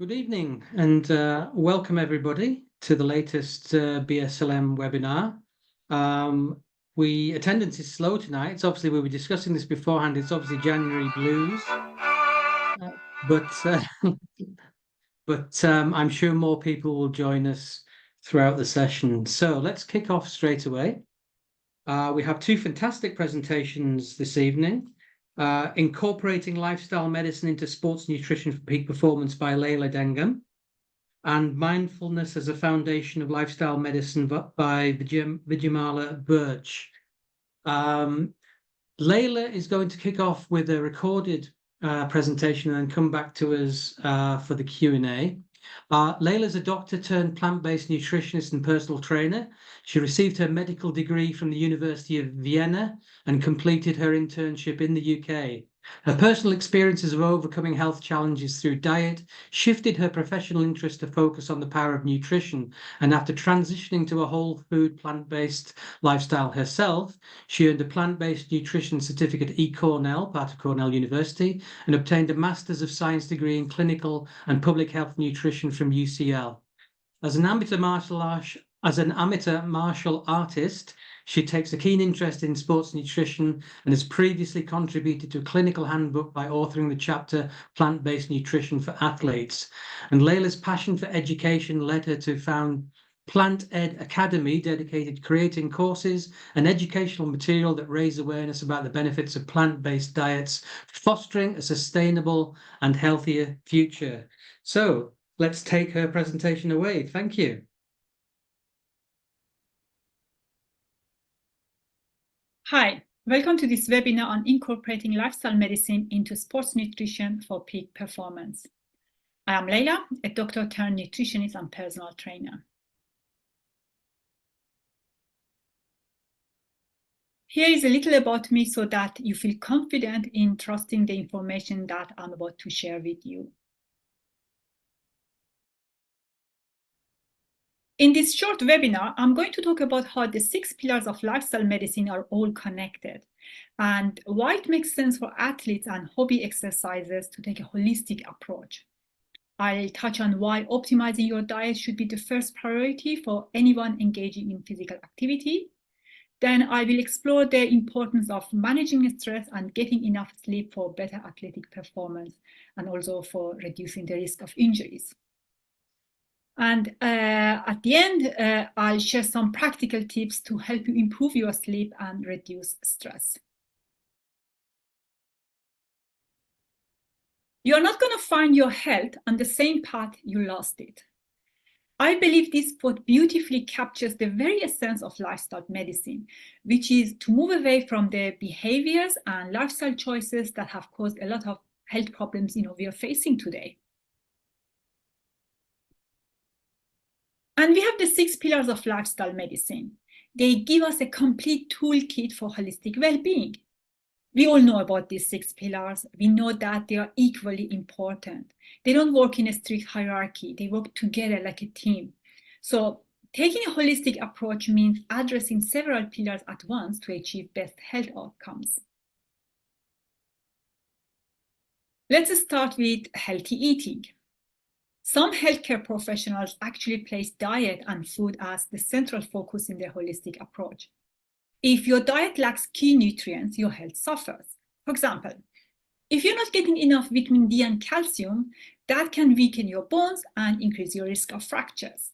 Good evening and welcome everybody to the latest BSLM webinar. Attendance is slow tonight. It's obviously, we were discussing this beforehand. It's obviously January blues, but I'm sure more people will join us throughout the session. So let's kick off straight away. We have two fantastic presentations this evening. Incorporating Lifestyle Medicine into Sports Nutrition for Peak Performance by Leila Dehghan, and Mindfulness as a Foundation of Lifestyle Medicine by Vidyamala Burch. Leila is going to kick off with a recorded presentation and then come back to us for the Q&A. Leila is a doctor turned plant-based nutritionist and personal trainer. She received her medical degree from the University of Vienna and completed her internship in the UK. Her personal experiences of overcoming health challenges through diet shifted her professional interest to focus on the power of nutrition, and after transitioning to a whole food plant-based lifestyle herself, she earned a plant-based nutrition certificate at Cornell, part of Cornell University, and obtained a Master's of Science degree in clinical and public health nutrition from UCL. As an amateur martial artist, she takes a keen interest in sports nutrition and has previously contributed to a clinical handbook by authoring the chapter Plant-Based Nutrition for Athletes. And Leila's passion for education led her to found Plant Ed Academy, dedicated to creating courses and educational material that raise awareness about the benefits of plant-based diets, fostering a sustainable and healthier future. So let's take her presentation away. Thank you. Hi, welcome to this webinar on incorporating lifestyle medicine into sports nutrition for peak performance. I am Leila, a doctor turned nutritionist and personal trainer. Here is a little about me so that you feel confident in trusting the information that I'm about to share with you. In this short webinar, I'm going to talk about how the 6 pillars of lifestyle medicine are all connected and why it makes sense for athletes and hobby exercisers to take a holistic approach. I'll touch on why optimizing your diet should be the first priority for anyone engaging in physical activity. Then I will explore the importance of managing stress and getting enough sleep for better athletic performance and also for reducing the risk of injuries. And at the end, I'll share some practical tips to help you improve your sleep and reduce stress. You're not going to find your health on the same path you lost it. I believe this quote beautifully captures the very essence of lifestyle medicine, which is to move away from the behaviors and lifestyle choices that have caused a lot of health problems we are facing today. And we have the 6 pillars of lifestyle medicine. They give us a complete toolkit for holistic well-being. We all know about these 6 pillars. We know that they are equally important. They don't work in a strict hierarchy. They work together like a team. So taking a holistic approach means addressing several pillars at once to achieve best health outcomes. Let's start with healthy eating. Some healthcare professionals actually place diet and food as the central focus in their holistic approach. If your diet lacks key nutrients, your health suffers. For example, if you're not getting enough vitamin D and calcium, that can weaken your bones and increase your risk of fractures.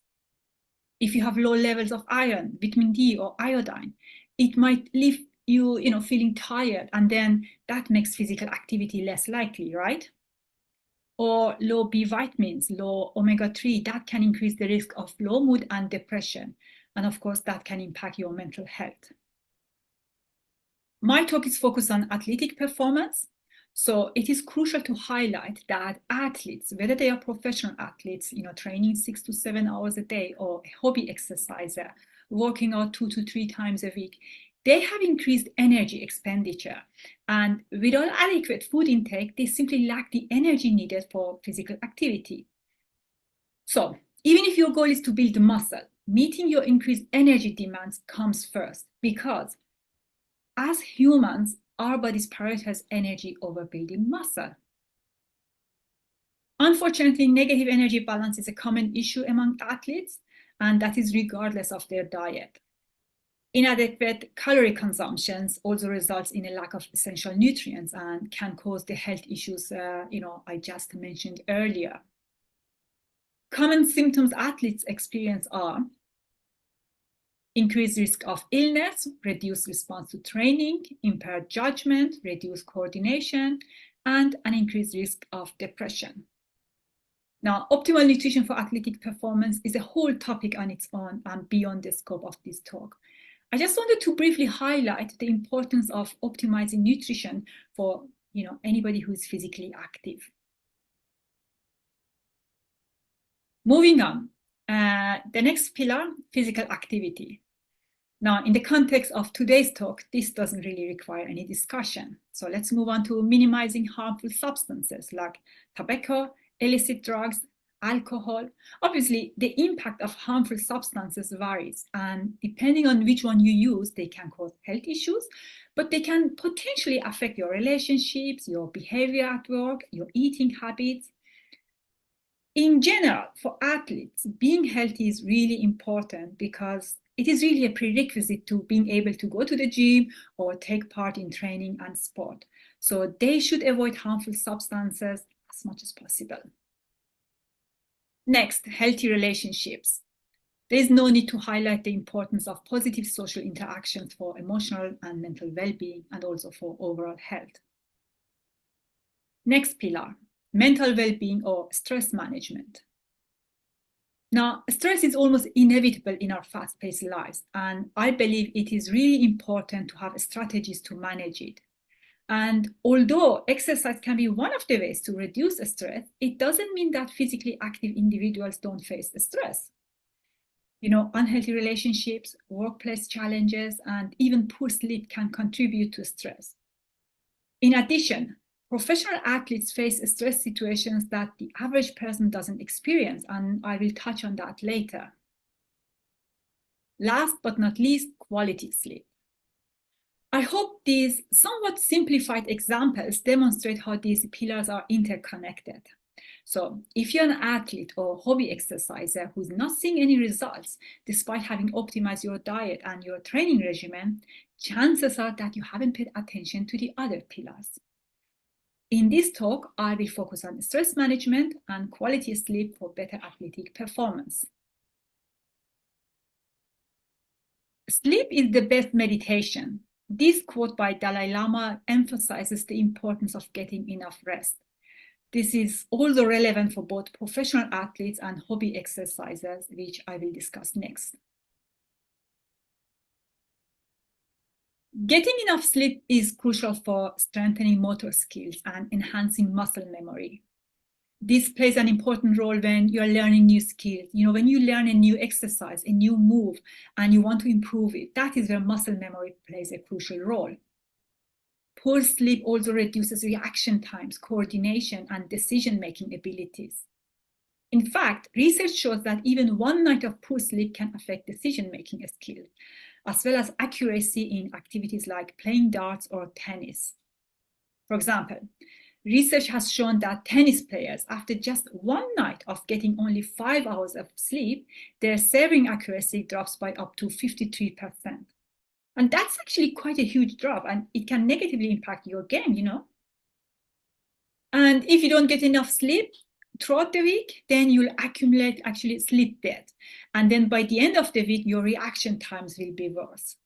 If you have low levels of iron, vitamin D, or iodine, it might leave you, feeling tired, and then that makes physical activity less likely, right? Or low B vitamins, low omega-3, that can increase the risk of low mood and depression. And of course, that can impact your mental health. My talk is focused on athletic performance. So it is crucial to highlight that athletes, whether they are professional athletes, training 6 to 7 hours a day, or a hobby exerciser, working out 2 to 3 times a week, they have increased energy expenditure. And without adequate food intake, they simply lack the energy needed for physical activity. So even if your goal is to build muscle, meeting your increased energy demands comes first, because as humans, our bodies prioritize energy over building muscle. Unfortunately, negative energy balance is a common issue among athletes, and that is regardless of their diet. Inadequate calorie consumptions also results in a lack of essential nutrients and can cause the health issues I just mentioned earlier. Common symptoms athletes experience are increased risk of illness, reduced response to training, impaired judgment, reduced coordination, and an increased risk of depression. Now, optimal nutrition for athletic performance is a whole topic on its own and beyond the scope of this talk. I just wanted to briefly highlight the importance of optimizing nutrition for anybody who is physically active. Moving on, the next pillar, physical activity. Now, in the context of today's talk, this doesn't really require any discussion. So let's move on to minimizing harmful substances like tobacco, illicit drugs, alcohol. Obviously, the impact of harmful substances varies, and depending on which one you use, they can cause health issues, but they can potentially affect your relationships, your behavior at work, your eating habits. In general, for athletes, being healthy is really important because it is really a prerequisite to being able to go to the gym or take part in training and sport. So they should avoid harmful substances as much as possible. Next, healthy relationships. There is no need to highlight the importance of positive social interactions for emotional and mental well-being and also for overall health. Next pillar, mental well-being or stress management. Now, stress is almost inevitable in our fast-paced lives, and I believe it is really important to have strategies to manage it. And although exercise can be one of the ways to reduce stress, it doesn't mean that physically active individuals don't face stress. Unhealthy relationships, workplace challenges, and even poor sleep can contribute to stress. In addition, professional athletes face stress situations that the average person doesn't experience, and I will touch on that later. Last but not least, quality sleep. I hope these somewhat simplified examples demonstrate how these pillars are interconnected. So if you're an athlete or hobby exerciser who's not seeing any results despite having optimized your diet and your training regimen, chances are that you haven't paid attention to the other pillars. In this talk, I will focus on stress management and quality sleep for better athletic performance. Sleep is the best meditation. This quote by Dalai Lama emphasizes the importance of getting enough rest. This is also relevant for both professional athletes and hobby exercisers, which I will discuss next. Getting enough sleep is crucial for strengthening motor skills and enhancing muscle memory. This plays an important role when you're learning new skills. When you learn a new exercise, a new move, and you want to improve it, that is where muscle memory plays a crucial role. Poor sleep also reduces reaction times, coordination, and decision-making abilities. In fact, research shows that even one night of poor sleep can affect decision-making skills, as well as accuracy in activities like playing darts or tennis. For example, research has shown that tennis players, after just one night of getting only 5 hours of sleep, their serving accuracy drops by up to 53%. And that's actually quite a huge drop, and it can negatively impact your game, And if you don't get enough sleep throughout the week, then you'll accumulate actually sleep debt. And then by the end of the week, your reaction times will be worse.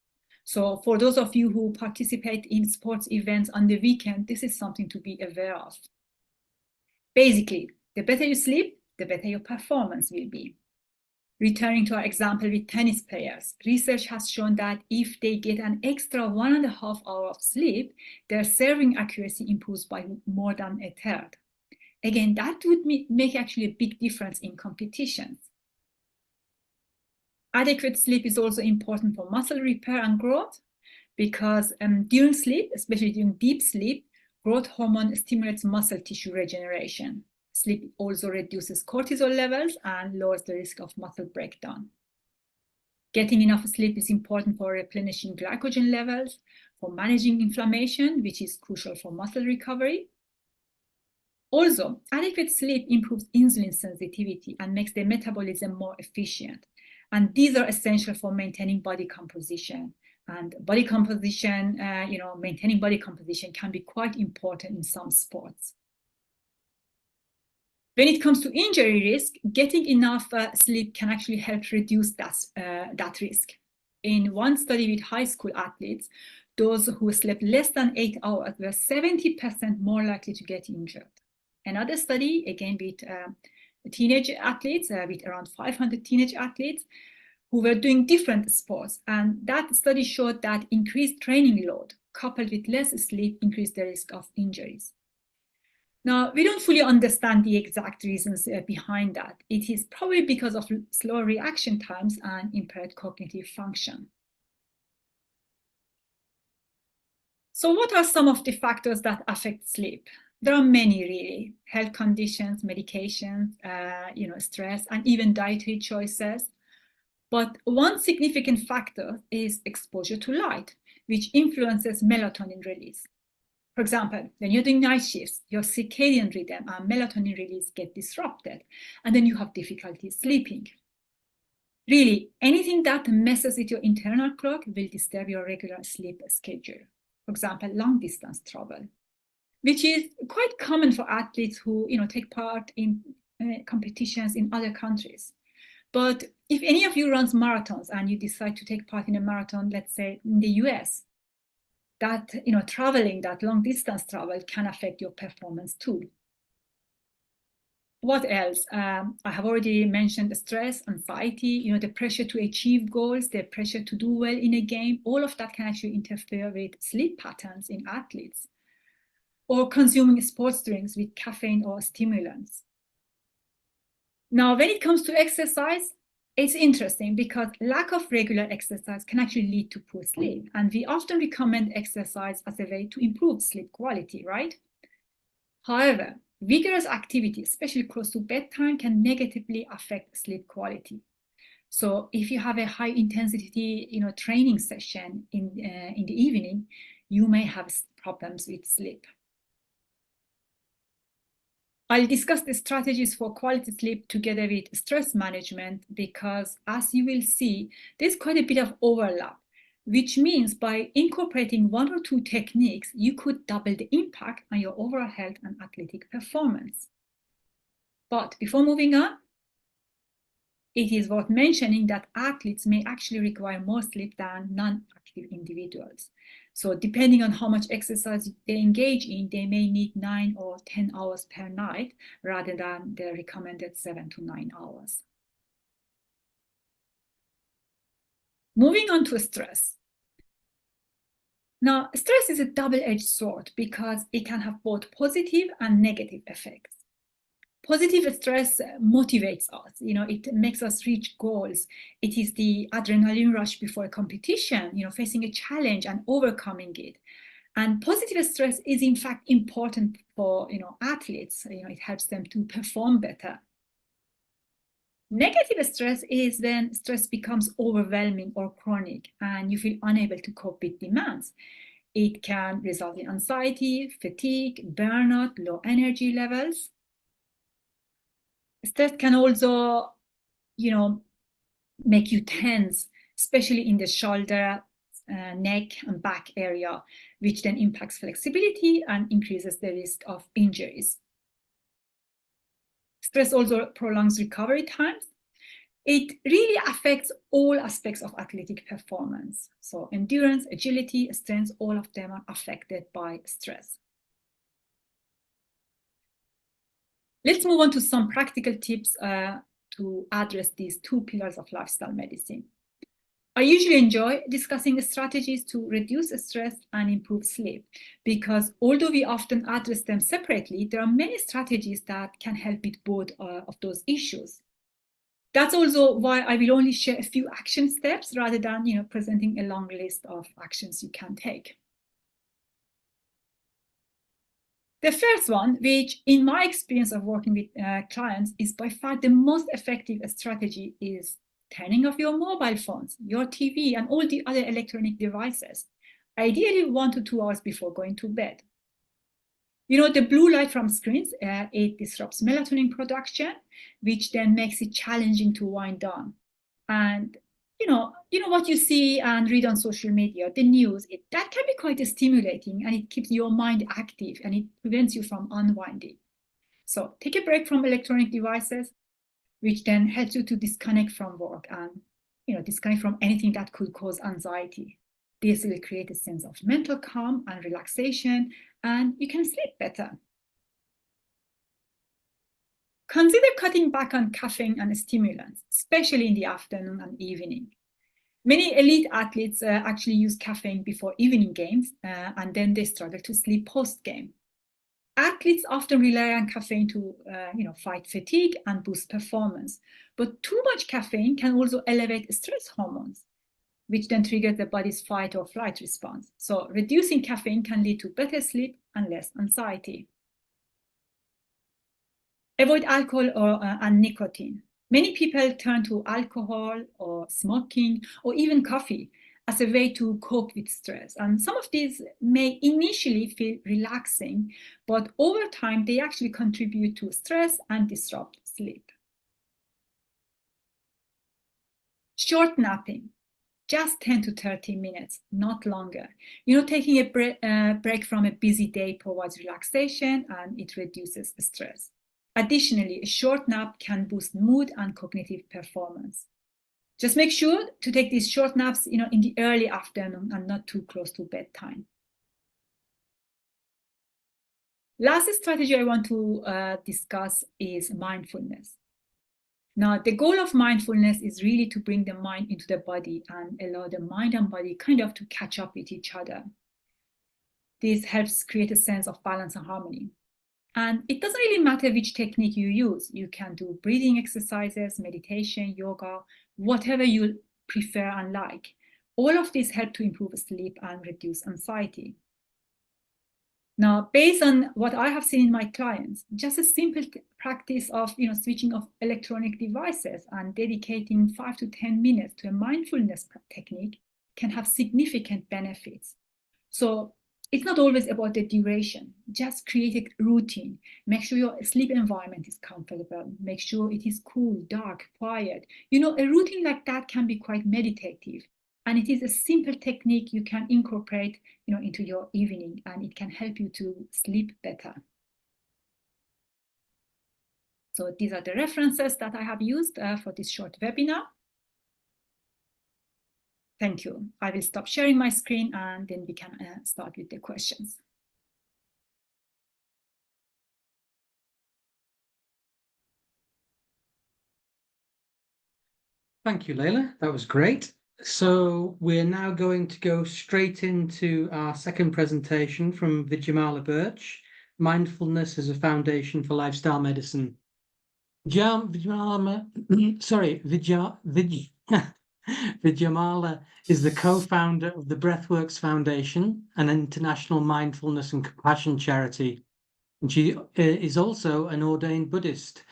So for those of you who participate in sports events on the weekend, this is something to be aware of. Basically, the better you sleep, the better your performance will be. Returning to our example with tennis players, research has shown that if they get an extra 1.5 hours of sleep, their serving accuracy improves by more than a third. Again, that would make actually a big difference in competitions. Adequate sleep is also important for muscle repair and growth because during sleep, especially during deep sleep, growth hormone stimulates muscle tissue regeneration. Sleep also reduces cortisol levels and lowers the risk of muscle breakdown. Getting enough sleep is important for replenishing glycogen levels, for managing inflammation, which is crucial for muscle recovery. Also, adequate sleep improves insulin sensitivity and makes the metabolism more efficient. And these are essential for maintaining body composition. And body composition, maintaining body composition can be quite important in some sports. When it comes to injury risk, getting enough sleep can actually help reduce that risk. In one study with high school athletes, those who slept less than 8 hours were 70% more likely to get injured. Another study, again with teenage athletes, with around 500 teenage athletes who were doing different sports. And that study showed that increased training load coupled with less sleep increased the risk of injuries. Now, we don't fully understand the exact reasons behind that. It is probably because of slow reaction times and impaired cognitive function. So what are some of the factors that affect sleep? There are many, really. Health conditions, medications, stress, and even dietary choices. But one significant factor is exposure to light, which influences melatonin release. For example, when you're doing night shifts, your circadian rhythm and melatonin release get disrupted, and then you have difficulty sleeping. Really, anything that messes with your internal clock will disturb your regular sleep schedule. For example, long distance travel, which is quite common for athletes who take part in competitions in other countries. But if any of you runs marathons and you decide to take part in a marathon, let's say in the US, that traveling, that long distance travel can affect your performance too. What else? I have already mentioned the stress, anxiety, the pressure to achieve goals, the pressure to do well in a game. All of that can actually interfere with sleep patterns in athletes. Or consuming sports drinks with caffeine or stimulants. Now, when it comes to exercise, it's interesting because lack of regular exercise can actually lead to poor sleep. And we often recommend exercise as a way to improve sleep quality, right? However, vigorous activity, especially close to bedtime, can negatively affect sleep quality. So if you have a high intensity training session in the evening, you may have problems with sleep. I'll discuss the strategies for quality sleep together with stress management because, as you will see, there's quite a bit of overlap, which means by incorporating one or two techniques, you could double the impact on your overall health and athletic performance. But before moving on, it is worth mentioning that athletes may actually require more sleep than non-active individuals. So depending on how much exercise they engage in, they may need 9 or 10 hours per night rather than the recommended 7 to 9 hours. Moving on to stress. Now, stress is a double-edged sword because it can have both positive and negative effects. Positive stress motivates us, it makes us reach goals. It is the adrenaline rush before a competition, facing a challenge and overcoming it. And positive stress is in fact important for, athletes. It helps them to perform better. Negative stress is when stress becomes overwhelming or chronic and you feel unable to cope with demands. It can result in anxiety, fatigue, burnout, low energy levels. Stress can also, make you tense, especially in the shoulder, neck, and back area, which then impacts flexibility and increases the risk of injuries. Stress also prolongs recovery times. It really affects all aspects of athletic performance. So endurance, agility, strength, all of them are affected by stress. Let's move on to some practical tips to address these two pillars of lifestyle medicine. I usually enjoy discussing strategies to reduce stress and improve sleep because although we often address them separately, there are many strategies that can help with both of those issues. That's also why I will only share a few action steps rather than presenting a long list of actions you can take. The first one, which in my experience of working with clients is by far the most effective strategy, is turning off your mobile phones, your TV, and all the other electronic devices, ideally 1 to 2 hours before going to bed. The blue light from screens, it disrupts melatonin production, which then makes it challenging to wind down. And what you see and read on social media, the news, that can be quite stimulating, and it keeps your mind active and it prevents you from unwinding. So take a break from electronic devices, which then helps you to disconnect from work and disconnect from anything that could cause anxiety. This will create a sense of mental calm and relaxation, and you can sleep better. Consider cutting back on caffeine and stimulants, especially in the afternoon and evening. Many elite athletes actually use caffeine before evening games, and then they struggle to sleep post-game. Athletes often rely on caffeine to fight fatigue and boost performance, but too much caffeine can also elevate stress hormones, which then triggers the body's fight or flight response. So reducing caffeine can lead to better sleep and less anxiety. Avoid alcohol and nicotine. Many people turn to alcohol or smoking or even coffee as a way to cope with stress. And some of these may initially feel relaxing, but over time, they actually contribute to stress and disrupt sleep. Short napping, just 10 to 30 minutes, not longer. Taking a break from a busy day provides relaxation and it reduces stress. Additionally, a short nap can boost mood and cognitive performance. Just make sure to take these short naps, in the early afternoon and not too close to bedtime. Last strategy I want to discuss is mindfulness. Now, the goal of mindfulness is really to bring the mind into the body and allow the mind and body kind of to catch up with each other. This helps create a sense of balance and harmony. And it doesn't really matter which technique you use. You can do breathing exercises, meditation, yoga, whatever you prefer and like. All of these help to improve sleep and reduce anxiety. Now, based on what I have seen in my clients, just a simple practice of switching off electronic devices and dedicating 5 to 10 minutes to a mindfulness technique can have significant benefits. So it's not always about the duration. Just create a routine. Make sure your sleep environment is comfortable. Make sure it is cool, dark, quiet. A routine like that can be quite meditative. And it is a simple technique you can incorporate into your evening, and it can help you to sleep better. So these are the references that I have used for this short webinar. Thank you. I will stop sharing my screen and then we can start with the questions. Thank you, Leila. That was great. So we're now going to go straight into our second presentation from Vidyamala Burch, Mindfulness as a Foundation for Lifestyle Medicine. Vidyamala is the co-founder of the Breathworks Foundation, an international mindfulness and compassion charity. And she is also an ordained Buddhist.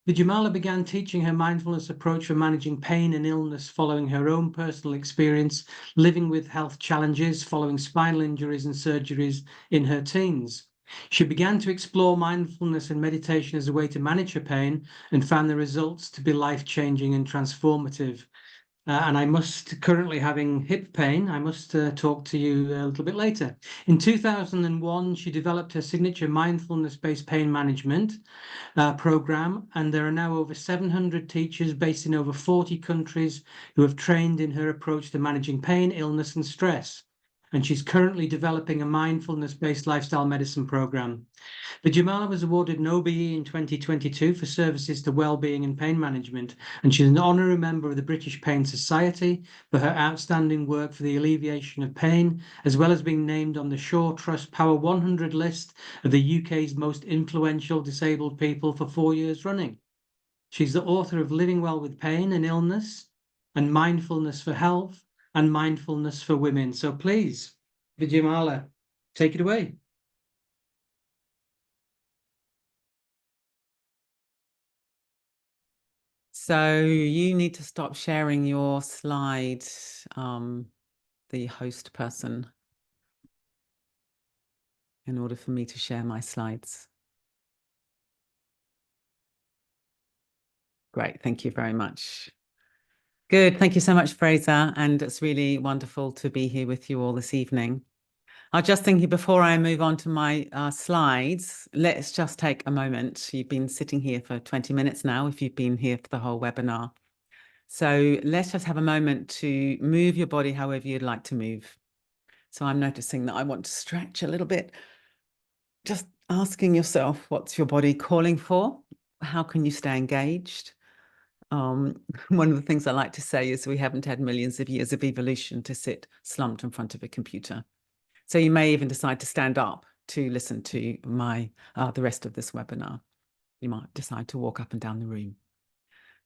Vidyamala began teaching her mindfulness approach for managing pain and illness following her own personal experience living with health challenges following spinal injuries and surgeries in her teens. She began to explore mindfulness and meditation as a way to manage her pain and found the results to be life-changing and transformative. And I must, currently having hip pain, I must talk to you a little bit later. In 2001, she developed her signature mindfulness-based pain management program, and there are now over 700 teachers based in over 40 countries who have trained in her approach to managing pain, illness, and stress. And she's currently developing a mindfulness-based lifestyle medicine program. Vidyamala was awarded an OBE in 2022 for services to well-being and pain management, and she's an honorary member of the British Pain Society for her outstanding work for the alleviation of pain, as well as being named on the Shaw Trust Power 100 list of the UK's most influential disabled people for 4 years running. She's the author of Living Well with Pain and Illness, and Mindfulness for Health, and Mindfulness for Women. So please, Vidyamala, take it away. So you need to stop sharing your slide, the host person. in order for me to share my slides? Great, thank you very much. Good, thank you so much, Fraser, and it's really wonderful to be here with you all this evening. I was just thinking before I move on to my slides, let's just take a moment. You've been sitting here for 20 minutes now, if you've been here for the whole webinar. So let's just have a moment to move your body however you'd like to move. So I'm noticing that I want to stretch a little bit. Just asking yourself, what's your body calling for? How can you stay engaged? One of the things I like to say is we haven't had millions of years of evolution to sit slumped in front of a computer. So you may even decide to stand up to listen to the rest of this webinar. You might decide to walk up and down the room.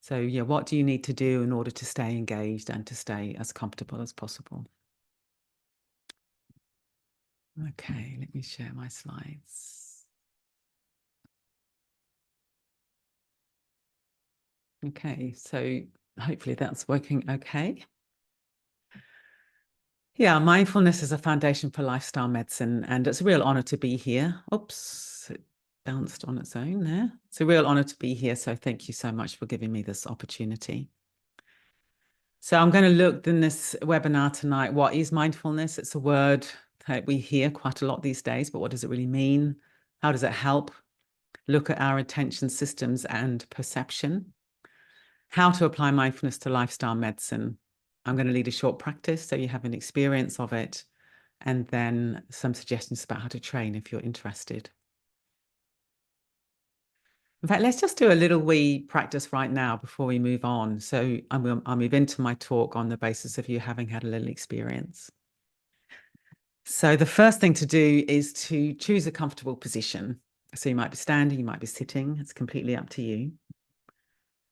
So yeah, what do you need to do in order to stay engaged and to stay as comfortable as possible? Okay, let me share my slides. Okay, so hopefully that's working okay. Yeah, mindfulness is a foundation for lifestyle medicine, and it's a real honor to be here. Oops, it bounced on its own there. It's a real honor to be here, so thank you so much for giving me this opportunity. So I'm going to look in this webinar tonight, what is mindfulness? It's a word that we hear quite a lot these days, but what does it really mean? How does it help? Look at our attention systems and perception. How to apply mindfulness to lifestyle medicine. I'm going to lead a short practice so you have an experience of it, and then some suggestions about how to train if you're interested. In fact, let's just do a little wee practice right now before we move on. So I'll move into my talk on the basis of you having had a little experience. So the first thing to do is to choose a comfortable position. So you might be standing, you might be sitting. It's completely up to you.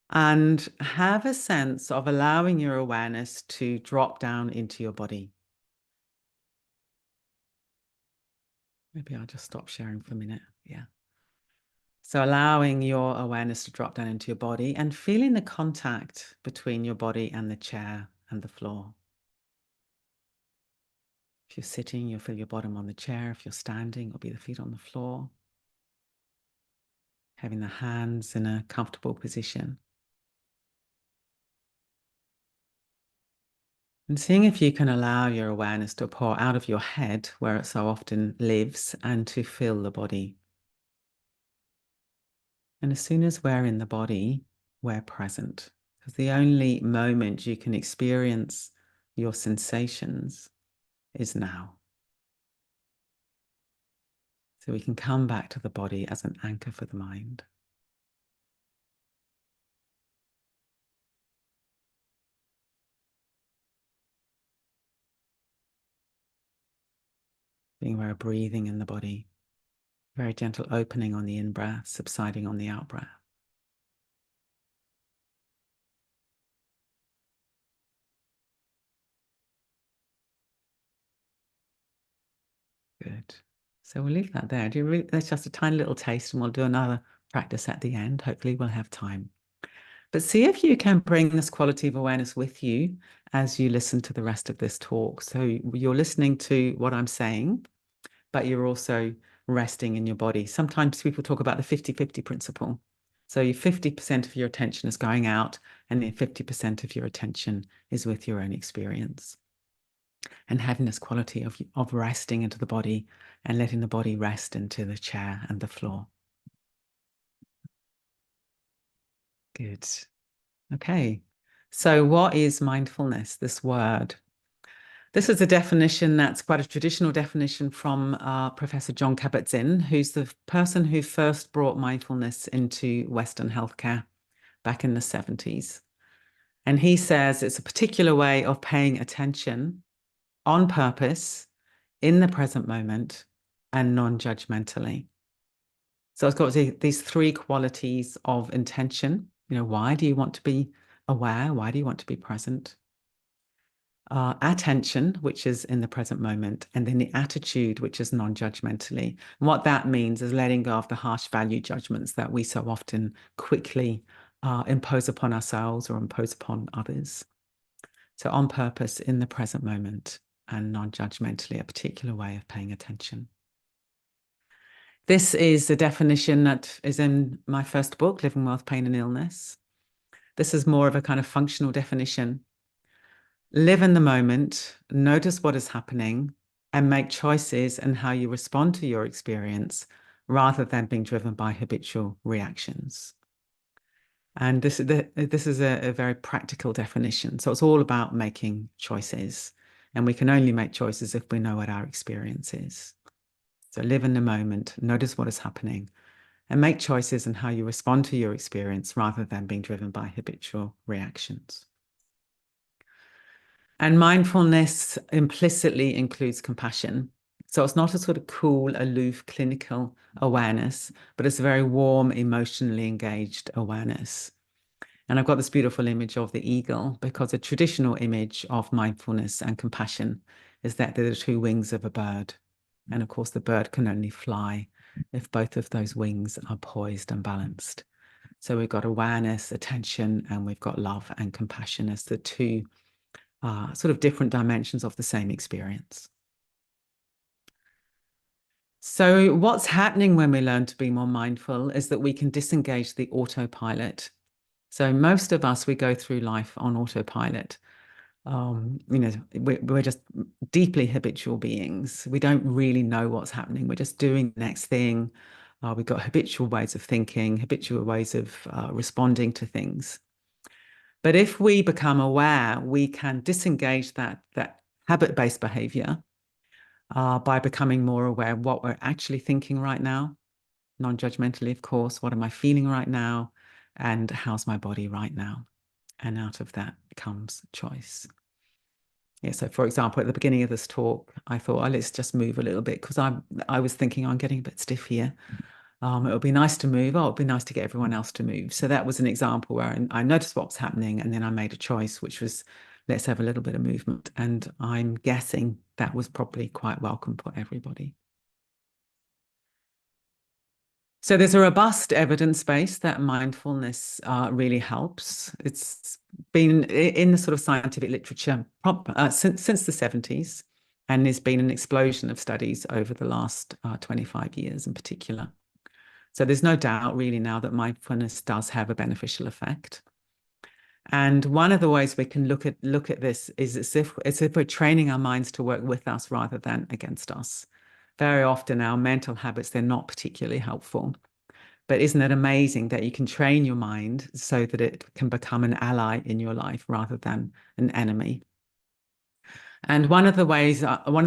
And have a sense of allowing your awareness to drop down into your body. Maybe I'll just stop sharing for a minute. Yeah. So allowing your awareness to drop down into your body and feeling the contact between your body and the chair and the floor. If you're sitting, you'll feel your bottom on the chair. If you're standing, it'll be the feet on the floor. Having the hands in a comfortable position. And seeing if you can allow your awareness to pour out of your head, where it so often lives, and to feel the body. And as soon as we're in the body, we're present. Because the only moment you can experience your sensations is now. So we can come back to the body as an anchor for the mind. Being aware of breathing in the body. Very gentle opening on the in-breath, subsiding on the out-breath. Good. So we'll leave that there. That's just a tiny little taste, and we'll do another practice at the end. Hopefully we'll have time. But see if you can bring this quality of awareness with you as you listen to the rest of this talk. So you're listening to what I'm saying, but you're also resting in your body. Sometimes people talk about the 50-50 principle. So 50% of your attention is going out, and then 50% of your attention is with your own experience. And having this quality of resting into the body and letting the body rest into the chair and the floor. Good. Okay. So what is mindfulness, this word? This is a definition that's quite a traditional definition from Professor John Kabat-Zinn, who's the person who first brought mindfulness into Western healthcare back in the 70s. And he says it's a particular way of paying attention on purpose, in the present moment, and non-judgmentally. So it's got these three qualities of intention. You know, why do you want to be aware? Why do you want to be present? Attention, which is in the present moment, and then the attitude, which is non-judgmentally. And what that means is letting go of the harsh value judgments that we so often quickly impose upon ourselves or impose upon others. So on purpose, in the present moment, and non-judgmentally, a particular way of paying attention. This is a definition that is in my first book, Living Wealth, Pain and Illness. This is more of a kind of functional definition. Live in the moment, notice what is happening, and make choices in how you respond to your experience rather than being driven by habitual reactions. And this is a very practical definition. So it's all about making choices. And we can only make choices if we know what our experience is. So live in the moment, notice what is happening, and make choices in how you respond to your experience rather than being driven by habitual reactions. And mindfulness implicitly includes compassion. So it's not a sort of cool, aloof, clinical awareness, but it's a very warm, emotionally engaged awareness. And I've got this beautiful image of the eagle, because a traditional image of mindfulness and compassion is that they're the two wings of a bird. And of course, the bird can only fly if both of those wings are poised and balanced. So we've got awareness, attention, and we've got love and compassion as the two sort of different dimensions of the same experience. So what's happening when we learn to be more mindful is that we can disengage the autopilot. So most of us, we go through life on autopilot. We're just deeply habitual beings. We don't really know what's happening. We're just doing the next thing. We've got habitual ways of thinking, habitual ways of responding to things. But if we become aware, we can disengage that habit-based behavior by becoming more aware of what we're actually thinking right now, non-judgmentally, of course. What am I feeling right now? And how's my body right now? And out of that comes choice. Yeah, so for example, at the beginning of this talk, I thought, oh, let's just move a little bit, because I was thinking I'm getting a bit stiff here. It would be nice to move. Oh, it would be nice to get everyone else to move. So that was an example where I noticed what was happening, and then I made a choice, which was, let's have a little bit of movement. And I'm guessing that was probably quite welcome for everybody. So there's a robust evidence base that mindfulness really helps. It's been in the sort of scientific literature since the 70s, and there's been an explosion of studies over the last 25 years in particular. So there's no doubt really now that mindfulness does have a beneficial effect. And one of the ways we can look at this is as if we're training our minds to work with us rather than against us. Very often our mental habits, they're not particularly helpful. But isn't it amazing that you can train your mind so that it can become an ally in your life rather than an enemy? And one of the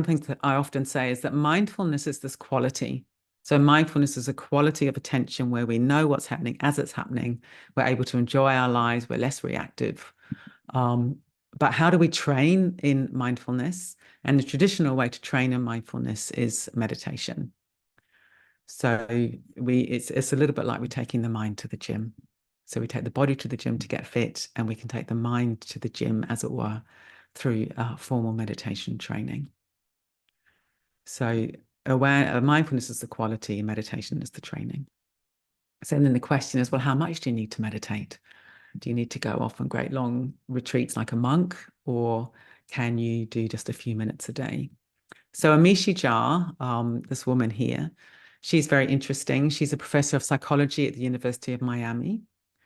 things that I often say is that mindfulness is this quality. So mindfulness is a quality of attention where we know what's happening as it's happening. We're able to enjoy our lives. We're less reactive. But how do we train in mindfulness? And the traditional way to train in mindfulness is meditation. So it's a little bit like we're taking the mind to the gym. So we take the body to the gym to get fit, and we can take the mind to the gym, as it were, through formal meditation training. So mindfulness is the quality, meditation is the training. So then the question is, well, how much do you need to meditate? Do you need to go off on great long retreats like a monk, or can you do just a few minutes a day? So Amishi Jha, this woman here, she's very interesting. She's a professor of psychology at the University of Miami.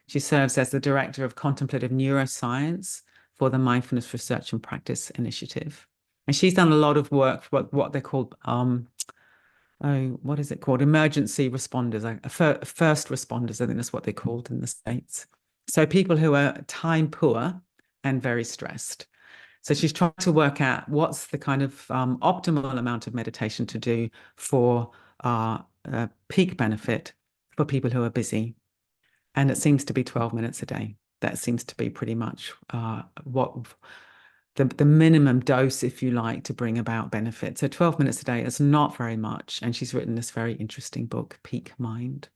She serves as the director of contemplative neuroscience for the Mindfulness Research and Practice Initiative. And she's done a lot of work for what they're called, what is it called? Emergency responders, first responders, I think that's what they're called in the States. So people who are time poor and very stressed. So she's trying to work out what's the kind of optimal amount of meditation to do for peak benefit for people who are busy. And it seems to be 12 minutes a day. That seems to be pretty much what the minimum dose, if you like, to bring about benefit. So 12 minutes a day is not very much. And she's written this very interesting book, Peak Mind.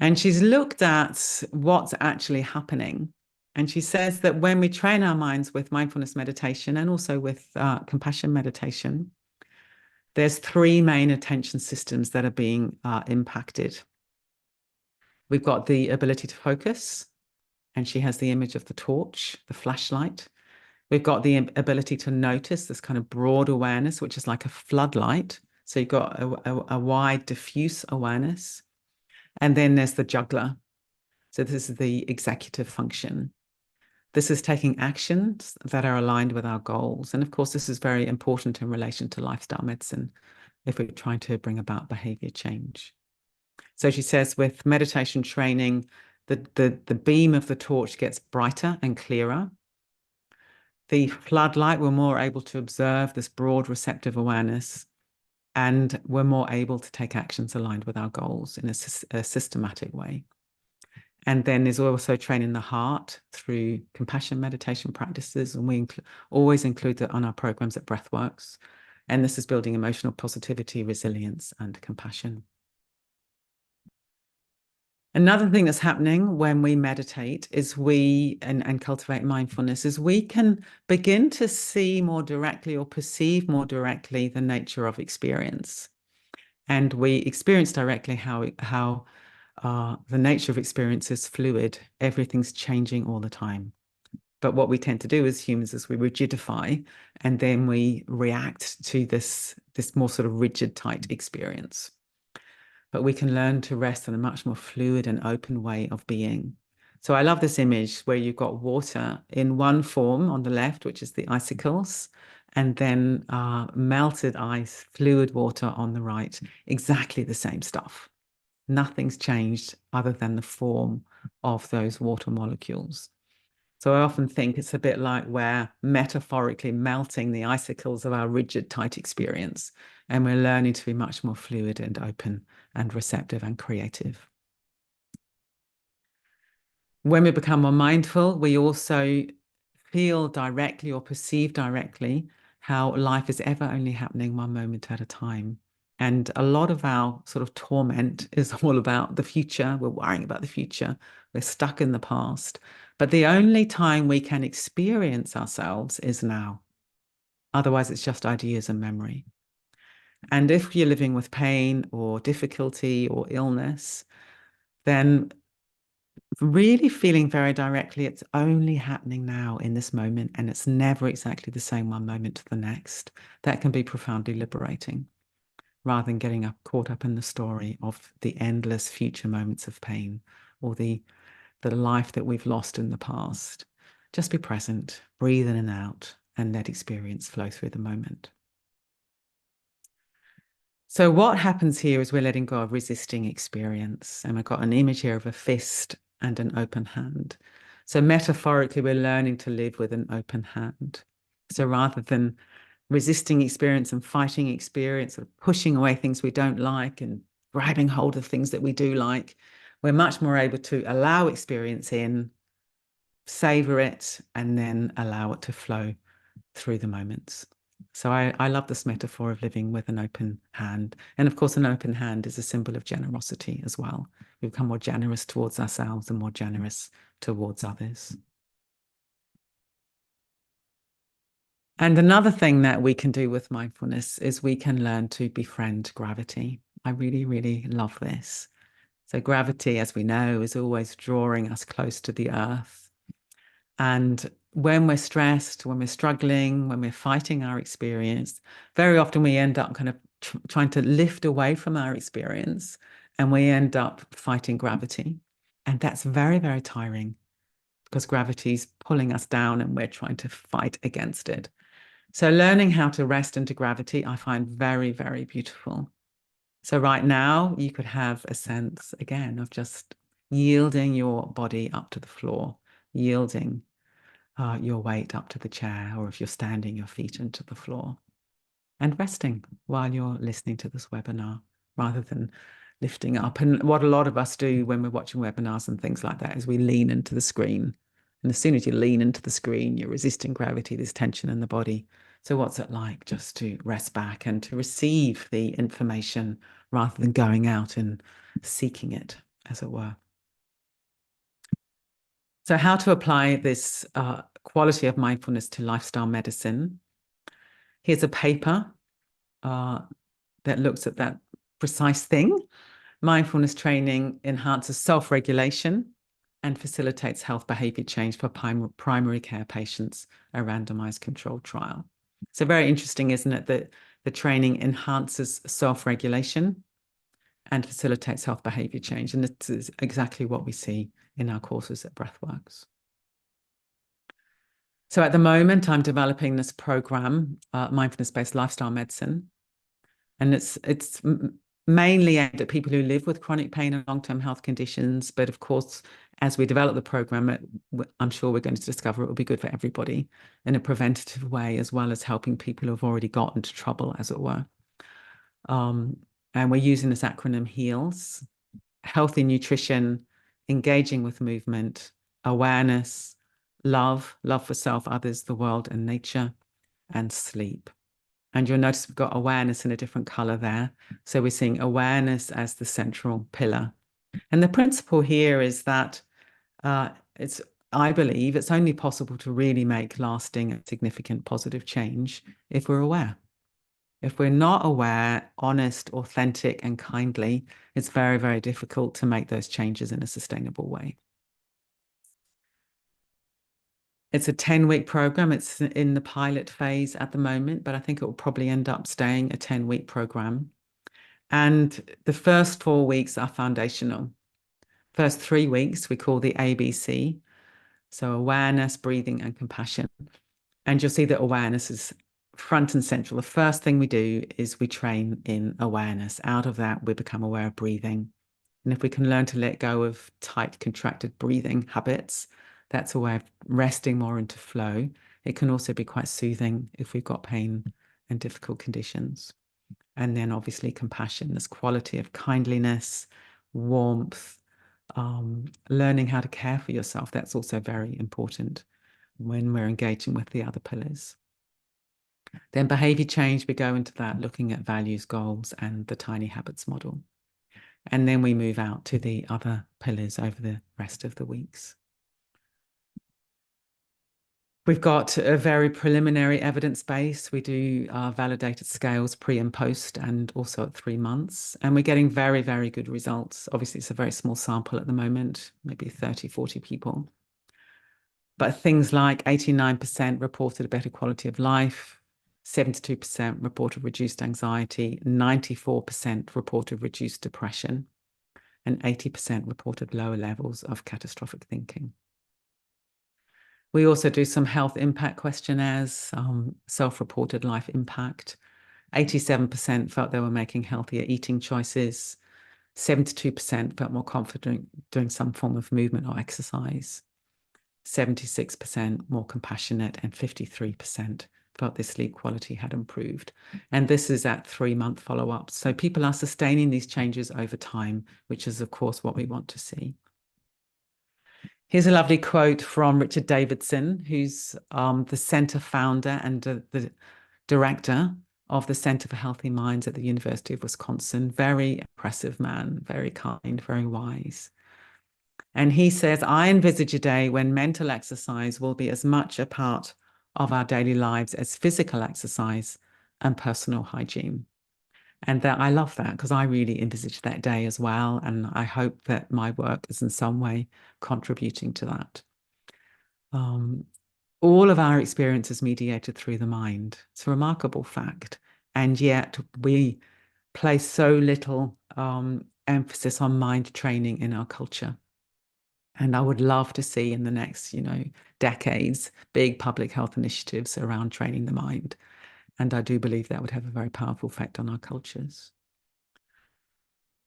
And she's looked at what's actually happening. And she says that when we train our minds with mindfulness meditation and also with compassion meditation, there's three main attention systems that are being impacted. We've got the ability to focus, and she has the image of the torch, the flashlight. We've got the ability to notice, this kind of broad awareness, which is like a floodlight. So you've got a wide diffuse awareness. And then there's the juggler. So this is the executive function. This is taking actions that are aligned with our goals. And of course, this is very important in relation to lifestyle medicine if we're trying to bring about behavior change. So she says with meditation training, the beam of the torch gets brighter and clearer. The floodlight, we're more able to observe this broad receptive awareness, and we're more able to take actions aligned with our goals in a systematic way. And then there's also training the heart through compassion meditation practices. And we always include that on our programs at Breathworks. And this is building emotional positivity, resilience, and compassion. Another thing that's happening when we meditate is and cultivate mindfulness is we can begin to see more directly or perceive more directly the nature of experience. And we experience directly how the nature of experience is fluid. Everything's changing all the time. But what we tend to do as humans is we rigidify, and then we react to this more sort of rigid, tight experience. But we can learn to rest in a much more fluid and open way of being. So I love this image where you've got water in one form on the left, which is the icicles, and then melted ice, fluid water on the right, exactly the same stuff. Nothing's changed other than the form of those water molecules. So I often think it's a bit like we're metaphorically melting the icicles of our rigid, tight experience, and we're learning to be much more fluid and open and receptive and creative. When we become more mindful, we also feel directly or perceive directly how life is ever only happening one moment at a time. And a lot of our sort of torment is all about the future. We're worrying about the future. We're stuck in the past. But the only time we can experience ourselves is now. Otherwise, it's just ideas and memory. And if you're living with pain or difficulty or illness, then really feeling very directly, it's only happening now in this moment, and it's never exactly the same one moment to the next. That can be profoundly liberating, rather than getting caught up in the story of the endless future moments of pain or the life that we've lost in the past. Just be present, breathe in and out, and let experience flow through the moment. So what happens here is we're letting go of resisting experience. And we've got an image here of a fist and an open hand. So metaphorically, we're learning to live with an open hand. So rather than resisting experience and fighting experience, or pushing away things we don't like and grabbing hold of things that we do like, we're much more able to allow experience in, savor it, and then allow it to flow through the moments. So I love this metaphor of living with an open hand. And of course, an open hand is a symbol of generosity as well. We become more generous towards ourselves and more generous towards others. And another thing that we can do with mindfulness is we can learn to befriend gravity. I really, really love this. So gravity, as we know, is always drawing us close to the earth. And when we're stressed, when we're struggling, when we're fighting our experience, very often we end up kind of trying to lift away from our experience, and we end up fighting gravity. And that's very, very tiring, because gravity's pulling us down and we're trying to fight against it. So learning how to rest into gravity, I find very, very beautiful. So right now you could have a sense, again, of just yielding your body up to the floor, yielding your weight up to the chair, or if you're standing, your feet into the floor, and resting while you're listening to this webinar, rather than lifting up. And what a lot of us do when we're watching webinars and things like that is we lean into the screen. And as soon as you lean into the screen, you're resisting gravity, there's tension in the body. So what's it like just to rest back and to receive the information rather than going out and seeking it, as it were? So how to apply this quality of mindfulness to lifestyle medicine. Here's a paper that looks at that precise thing. Mindfulness training enhances self-regulation and facilitates health behavior change for primary care patients, a randomized controlled trial. So very interesting, isn't it, that The training enhances self-regulation and facilitates health behavior change. And this is exactly what we see in our courses at Breathworks. So at the moment, I'm developing this program, mindfulness-based lifestyle medicine. And it's mainly aimed at people who live with chronic pain and long-term health conditions. But of course, as we develop the program, I'm sure we're going to discover it will be good for everybody in a preventative way, as well as helping people who have already got into trouble, as it were. And we're using this acronym HEALS: healthy nutrition, engaging with movement, awareness, love for self, others, the world, and nature, and sleep. And you'll notice we've got awareness in a different color there. So we're seeing awareness as the central pillar. And the principle here is that I believe it's only possible to really make lasting and significant positive change if we're aware. If we're not aware, honest, authentic, and kindly, it's very, very difficult to make those changes in a sustainable way. It's a 10-week program. It's in the pilot phase at the moment, but I think it will probably end up staying a 10-week program. And the first 4 weeks are foundational. First 3 weeks we call the ABC. So awareness, breathing, and compassion. And you'll see that awareness is front and central. The first thing we do is we train in awareness. Out of that, we become aware of breathing. And if we can learn to let go of tight, contracted breathing habits, that's a way of resting more into flow. It can also be quite soothing if we've got pain and difficult conditions. And then obviously compassion, this quality of kindliness, warmth, learning how to care for yourself. That's also very important when we're engaging with the other pillars. Then behavior change, we go into that, looking at values, goals, and the tiny habits model. And then we move out to the other pillars over the rest of the weeks. We've got a very preliminary evidence base. We do validated scales pre and post, and also at 3 months. And we're getting very, very good results. Obviously, it's a very small sample at the moment, maybe 30, 40 people. But things like 89% reported a better quality of life, 72% reported reduced anxiety, 94% reported reduced depression, and 80% reported lower levels of catastrophic thinking. We also do some health impact questionnaires, self-reported life impact. 87% felt they were making healthier eating choices. 72% felt more confident doing some form of movement or exercise. 76% more compassionate, and 53% felt their sleep quality had improved. And this is at 3-month follow-up. So people are sustaining these changes over time, which is, of course, what we want to see. Here's a lovely quote from Richard Davidson, who's the center founder and the director of the Center for Healthy Minds at the University of Wisconsin. Very impressive man, very kind, very wise. And he says, I envisage a day when mental exercise will be as much a part of our daily lives as physical exercise and personal hygiene. And that I love that, because I really envisage that day as well. And I hope that my work is in some way contributing to that. All of our experience is mediated through the mind. It's a remarkable fact. And yet we place so little emphasis on mind training in our culture. And I would love to see in the next, decades, big public health initiatives around training the mind. And I do believe that would have a very powerful effect on our cultures.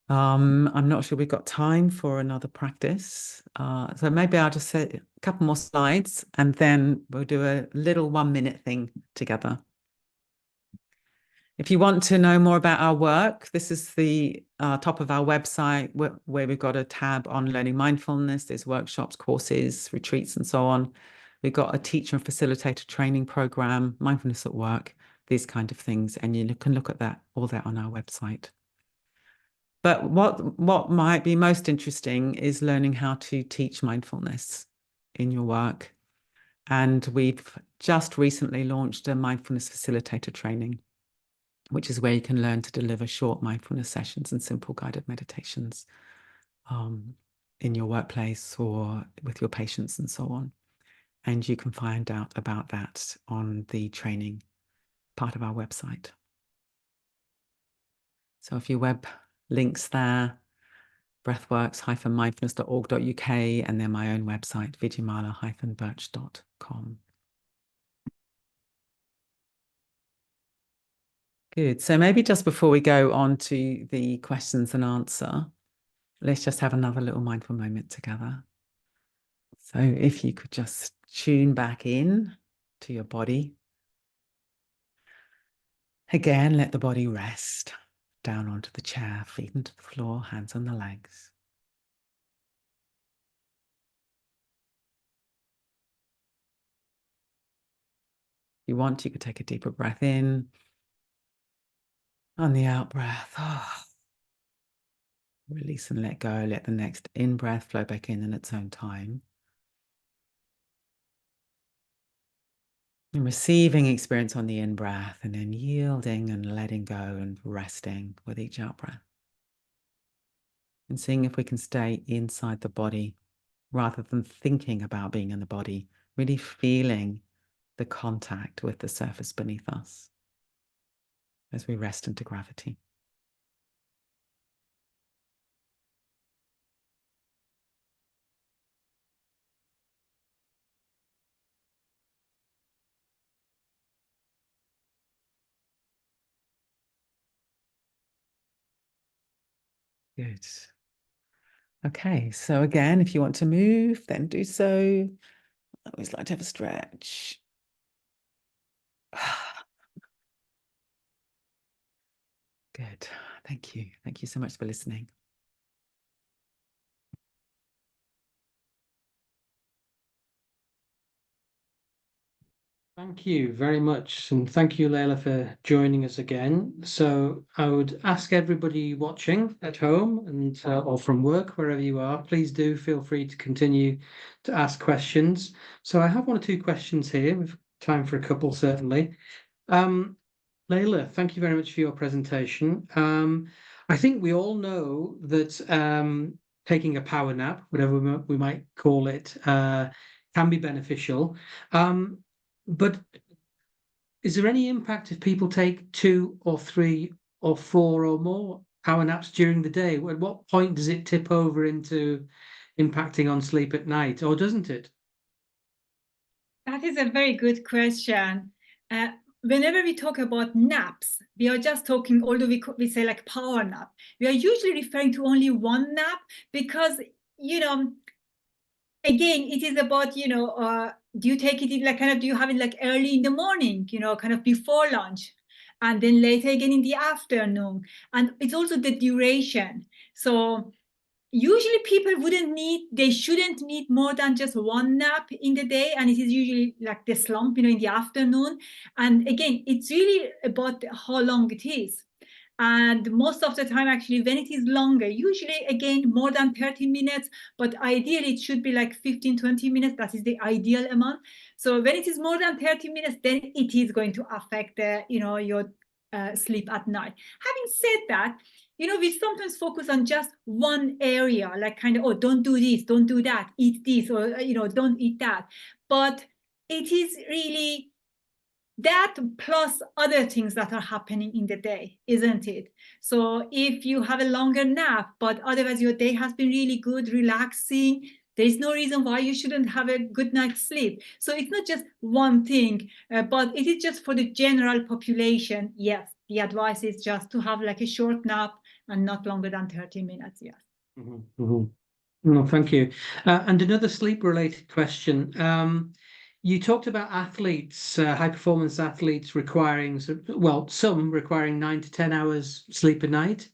I'm not sure we've got time for another practice. So maybe I'll just say a couple more slides and then we'll do a little 1-minute thing together. If you want to know more about our work, this is the top of our website where we've got a tab on learning mindfulness. There's workshops, courses, retreats, and so on. We've got a teacher and facilitator training program, mindfulness at work, these kind of things. And you can look at all that on our website. But what might be most interesting is learning how to teach mindfulness in your work. And we've just recently launched a mindfulness facilitator training, which is where you can learn to deliver short mindfulness sessions and simple guided meditations in your workplace or with your patients and so on. And you can find out about that on the training part of our website. So a few web links there, breathworks-mindfulness.org.uk, and then my own website, vidyamala-burch.com. Good. So maybe just before we go on to the questions and answer, let's just have another little mindful moment together. So if you could just tune back in to your body. Again, let the body rest down onto the chair, feet into the floor, hands on the legs. If you want, you could take a deeper breath in. On the out breath, release and let go. Let the next in-breath flow back in its own time. And receiving experience on the in-breath and then yielding and letting go and resting with each out-breath. And seeing if we can stay inside the body rather than thinking about being in the body, really feeling the contact with the surface beneath us as we rest into gravity. Good. Okay, so again, if you want to move, then do so. I always like to have a stretch. Good. Thank you. Thank you so much for listening. Thank you very much, and thank you, Leila, for joining us again. So I would ask everybody watching at home and or from work, wherever you are, please do feel free to continue to ask questions. So I have one or two questions here. We've time for a couple, certainly. Leila, thank you very much for your presentation. I think we all know that taking a power nap, whatever we might call it, can be beneficial. But is there any impact if people take 2 or 3 or 4 or more power naps during the day? At what point does it tip over into impacting on sleep at night, or doesn't it? That is a very good question. Whenever we talk about naps, we are just talking, although we say like power nap, we are usually referring to only one nap because, again, it is about, do you take it in like do you have it like early in the morning, kind of before lunch, and then later again in the afternoon. And it's also the duration. So usually people they shouldn't need more than just one nap in the day. And it is usually like the slump, in the afternoon. And again, it's really about how long it is. And most of the time, actually, when it is longer, usually, again, more than 30 minutes, but ideally it should be like 15, 20 minutes. That is the ideal amount. So when it is more than 30 minutes, then it is going to affect, your sleep at night. Having said that, we sometimes focus on just one area, like don't do this, don't do that, eat this, or, don't eat that. But it is really that plus other things that are happening in the day, isn't it? So if you have a longer nap, but otherwise your day has been really good, relaxing, there's no reason why you shouldn't have a good night's sleep. So it's not just one thing, but it is just for the general population. Yes, the advice is just to have like a short nap and not longer than 30 minutes. Yes. Mm-hmm. Mm-hmm. No, thank you. And another sleep-related question. You talked about athletes, high-performance athletes requiring, some requiring 9 to 10 hours sleep a night.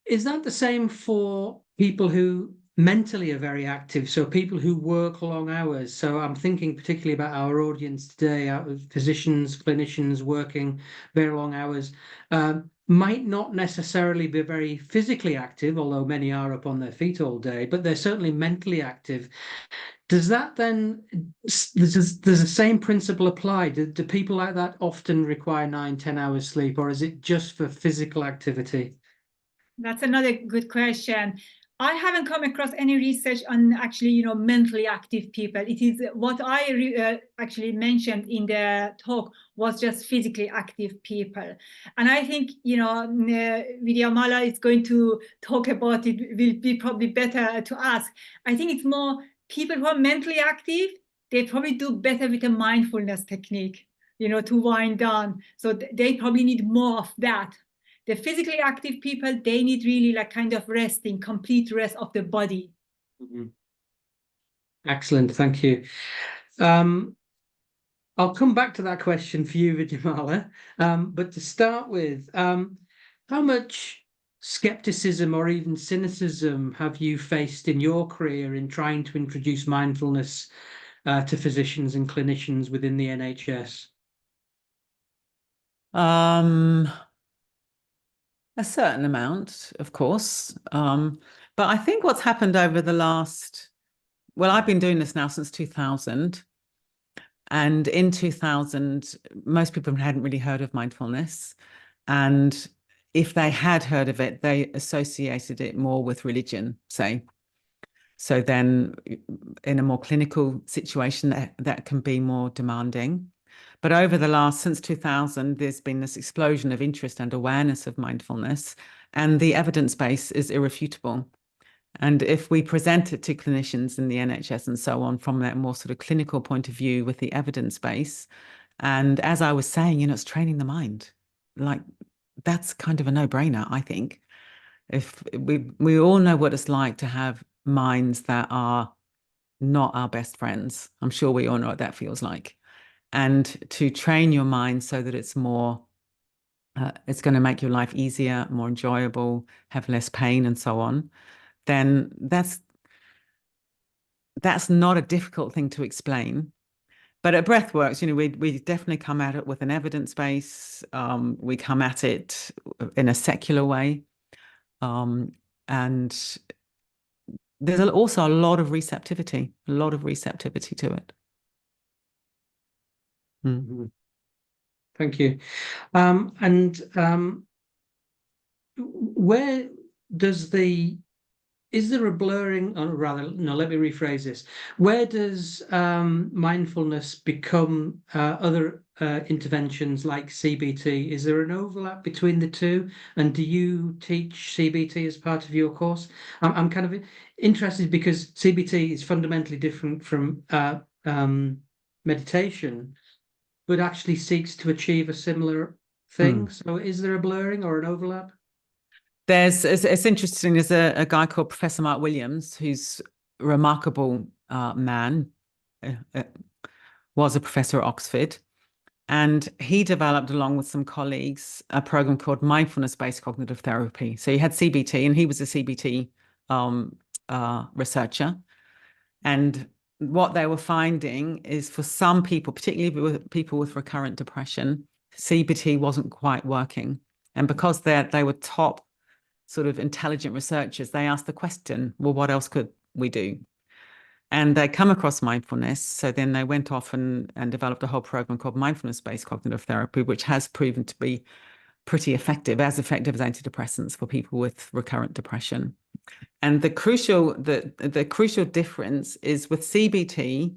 Is that the same for people who mentally are very active? So people who work long hours. So I'm thinking particularly about our audience today, physicians, clinicians working very long hours, might not necessarily be very physically active, although many are up on their feet all day, but they're certainly mentally active. Does that then, does the same principle apply? Do people like that often require 9, 10 hours sleep, or is it just for physical activity? That's another good question. I haven't come across any research on actually, mentally active people. It is what I actually mentioned in the talk was just physically active people. And I think, Vidyamala is going to talk about it, will be probably better to ask. I think it's more people who are mentally active, they probably do better with a mindfulness technique, to wind down. So they probably need more of that. The physically active people, they need really like kind of resting, complete rest of the body. Mm-hmm. Excellent, thank you. I'll come back to that question for you, Vidyamala. But to start with, how much skepticism or even cynicism have you faced in your career in trying to introduce mindfulness to physicians and clinicians within the NHS? A certain amount, of course. But I think what's happened over the last, well, I've been doing this now since 2000. And in 2000, most people hadn't really heard of mindfulness. And if they had heard of it, they associated it more with religion, say. So then in a more clinical situation, that can be more demanding. But over the last, since 2000, there's been this explosion of interest and awareness of mindfulness, and the evidence base is irrefutable. And if we present it to clinicians in the NHS and so on from that more sort of clinical point of view with the evidence base, and as I was saying, it's training the mind. Like, that's kind of a no-brainer, I think. If we all know what it's like to have minds that are not our best friends. I'm sure we all know what that feels like. And to train your mind so that it's more, it's going to make your life easier, more enjoyable, have less pain and so on, then that's not a difficult thing to explain. But at Breathworks, we definitely come at it with an evidence base. We come at it in a secular way. And there's also a lot of receptivity to it. Mm-hmm. Thank you. Where does is there a blurring, or rather, no, let me rephrase this. Where does mindfulness become other interventions like CBT? Is there an overlap between the two? And do you teach CBT as part of your course? I'm kind of interested because CBT is fundamentally different from meditation, but actually seeks to achieve a similar thing. So is there a blurring or an overlap? It's interesting. There's a guy called Professor Mark Williams, who's a remarkable man, was a professor at Oxford. And he developed, along with some colleagues, a program called Mindfulness-Based Cognitive Therapy. So he had CBT, and he was a CBT researcher. And what they were finding is for some people, particularly with people with recurrent depression, CBT wasn't quite working. And because they were top sort of intelligent researchers, they asked the question, well, what else could we do? And they come across mindfulness. So then they went off and developed a whole program called Mindfulness-Based Cognitive Therapy, which has proven to be pretty effective as antidepressants for people with recurrent depression. And the crucial difference is with CBT,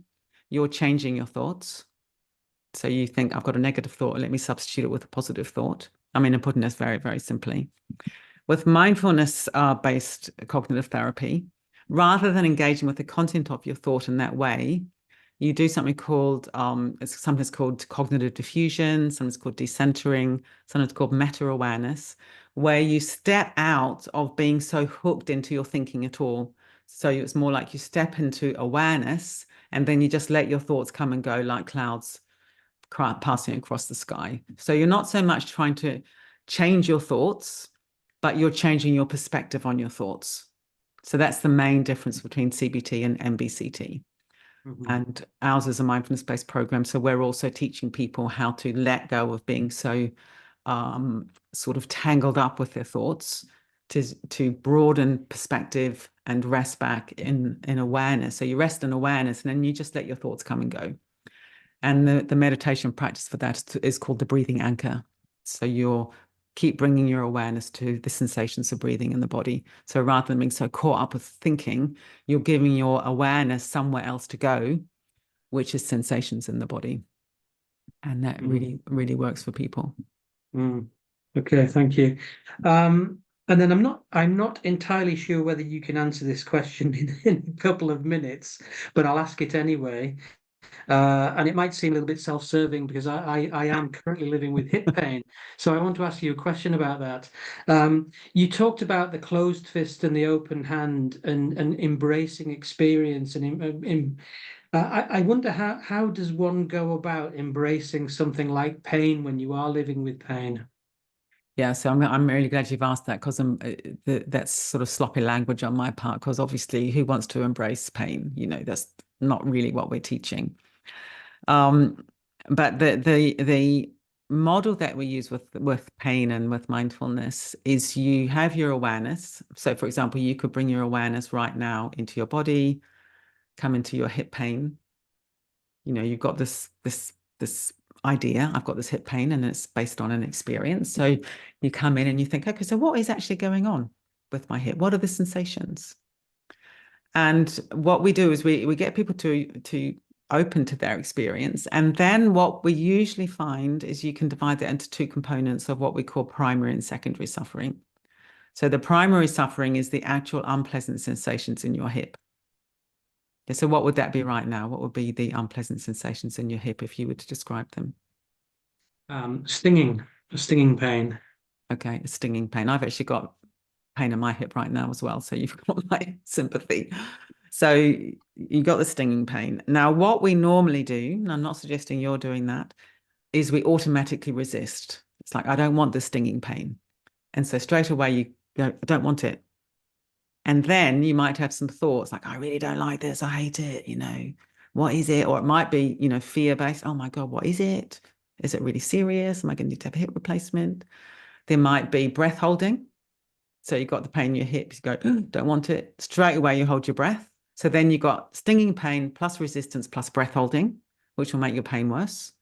you're changing your thoughts. So you think, I've got a negative thought, let me substitute it with a positive thought. I mean, I'm putting this very, very simply. With mindfulness-based cognitive therapy, rather than engaging with the content of your thought in that way, you do something called, it's sometimes called cognitive diffusion, sometimes called decentering, sometimes called meta-awareness, where you step out of being so hooked into your thinking at all. So it's more like you step into awareness, and then you just let your thoughts come and go like clouds passing across the sky. So you're not so much trying to change your thoughts, but you're changing your perspective on your thoughts. So that's the main difference between CBT and MBCT. Mm-hmm. And ours is a mindfulness-based program. So we're also teaching people how to let go of being so sort of tangled up with their thoughts, to broaden perspective and rest back in awareness. So you rest in awareness, and then you just let your thoughts come and go. And the meditation practice for that is called the breathing anchor. So you're keep bringing your awareness to the sensations of breathing in the body. So rather than being so caught up with thinking, you're giving your awareness somewhere else to go, which is sensations in the body. And that really, really works for people. Okay, thank you. And then I'm not entirely sure whether you can answer this question in a couple of minutes, but I'll ask it anyway. And it might seem a little bit self-serving because I am currently living with hip pain. So I want to ask you a question about that. You talked about the closed fist and the open hand and embracing experience. And I wonder how does one go about embracing something like pain when you are living with pain? Yeah, so I'm really glad you've asked that, because that's sort of sloppy language on my part, because obviously who wants to embrace pain? That's not really what we're teaching. But the model that we use with pain and with mindfulness is you have your awareness. So for example, you could bring your awareness right now into your body, come into your hip pain. You've got this idea, I've got this hip pain, and it's based on an experience. So you come in and you think, okay, so what is actually going on with my hip? What are the sensations? And what we do is we get people to open to their experience. And then what we usually find is you can divide that into two components of what we call primary and secondary suffering. So the primary suffering is the actual unpleasant sensations in your hip. So what would that be right now? What would be the unpleasant sensations in your hip if you were to describe them? Stinging pain. Okay, a stinging pain. I've actually got pain in my hip right now as well, so you've got my sympathy. So you got the stinging pain. Now, what we normally do, and I'm not suggesting you're doing that, is we automatically resist. It's like, I don't want the stinging pain. And so straight away you go, I don't want it. And then you might have some thoughts like, I really don't like this. I hate it. What is it? Or it might be, fear-based. Oh my God, what is it? Is it really serious? Am I going to need to have a hip replacement? There might be breath holding. So you've got the pain in your hips, you go, don't want it. Straight away, you hold your breath. So then you've got stinging pain plus resistance plus breath holding, which will make your pain worse.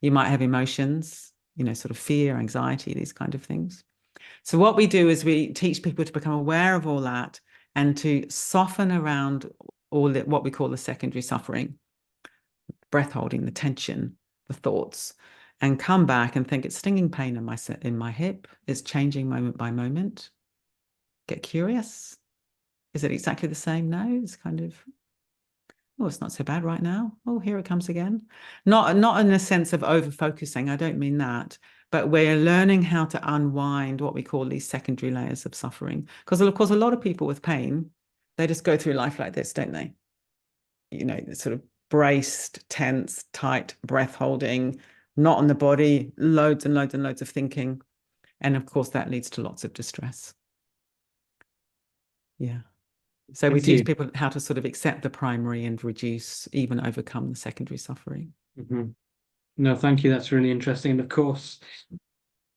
You might have emotions, sort of fear, anxiety, these kind of things. So what we do is we teach people to become aware of all that and to soften around all what we call the secondary suffering, breath holding, the tension, the thoughts, and come back and think it's stinging pain in my hip. It's changing moment by moment. Get curious. Is it exactly the same? No, it's kind of, oh, it's not so bad right now. Oh, here it comes again. Not in a sense of over-focusing. I don't mean that. But we're learning how to unwind what we call these secondary layers of suffering. Because, of course, a lot of people with pain, they just go through life like this, don't they? Sort of braced, tense, tight, breath holding, not on the body, loads and loads and loads of thinking. And, of course, that leads to lots of distress. Yeah. So we teach people how to sort of accept the primary and reduce, even overcome the secondary suffering. No, thank you. That's really interesting. And of course,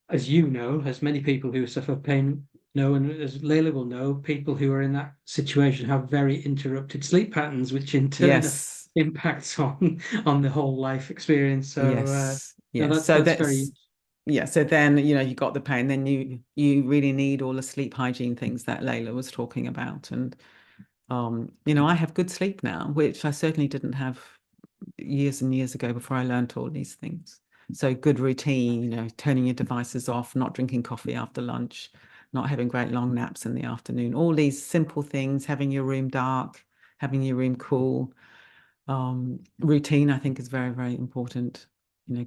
as you know, as many people who suffer pain know, and as Leila will know, people who are in that situation have very interrupted sleep patterns, which in turn impacts on the whole life experience. So that's very. Yeah, so then you got the pain, then you really need all the sleep hygiene things that Leila was talking about. And I have good sleep now, which I certainly didn't have years and years ago before I learned all these things. So good routine, turning your devices off, not drinking coffee after lunch, not having great long naps in the afternoon, all these simple things, having your room dark, having your room cool. Routine, I think, is very, very important.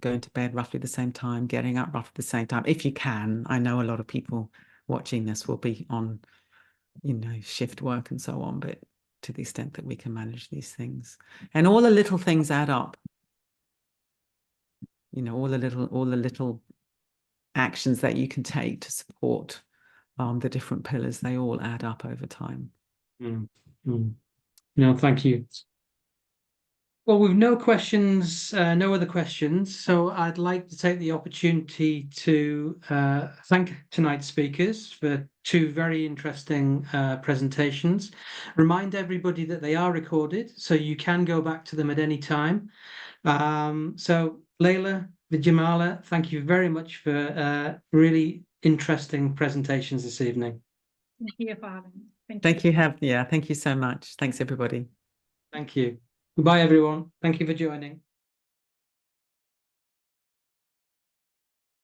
Going to bed roughly the same time, getting up roughly the same time, if you can. I know a lot of people watching this will be on, shift work and so on, but to the extent that we can manage these things. And all the little things add up. All the little actions that you can take to support the different pillars, they all add up over time. No, thank you. Well, we've no other questions. So I'd like to take the opportunity to thank tonight's speakers for two very interesting presentations. Remind everybody that they are recorded, so you can go back to them at any time. So Leila, Vidyamala, thank you very much for really interesting presentations this evening. Thank you for having me. Thank you so much. Thanks, everybody. Thank you. Goodbye, everyone. Thank you for joining.